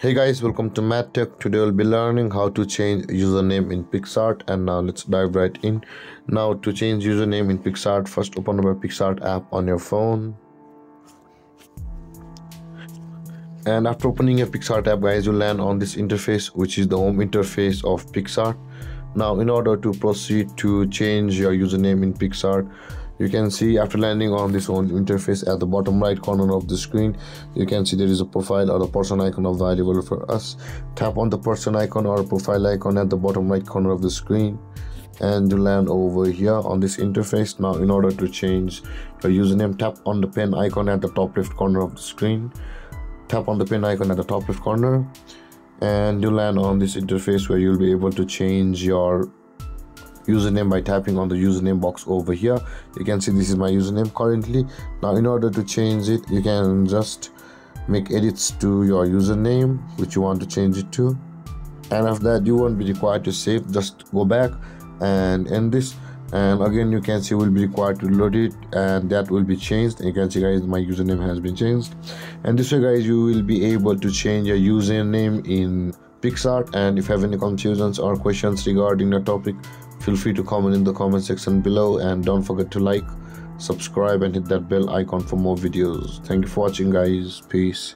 Hey guys, welcome to MadTech. Today we'll be learning how to change username in Picsart, and now let's dive right in. Now to change username in Picsart, first open up a Picsart app on your phone. And after opening a Picsart app, guys, you land on this interface, which is the home interface of Picsart. Now in order to proceed to change your username in Picsart, you can see after landing on this home interface, at the bottom right corner of the screen, you can see there is a profile or a person icon available for us. Tap on the person icon or profile icon at the bottom right corner of the screen and you land over here on this interface. Now in order to change your username, tap on the pen icon at the top left corner of the screen. Tap on the pen icon at the top left corner and you land on this interface where you'll be able to change your username by tapping on the username box over here. You can see this is my username currently. Now in order to change it, you can just make edits to your username which you want to change it to, and after that you won't be required to save. Just go back and end this, and again you can see will be required to load it, and that will be changed. And you can see, guys, my username has been changed. And this way, guys, you will be able to change your username in Picsart. And if you have any confusions or questions regarding the topic, feel free to comment in the comment section below, and don't forget to like, subscribe and hit that bell icon for more videos. Thank you for watching, guys. Peace.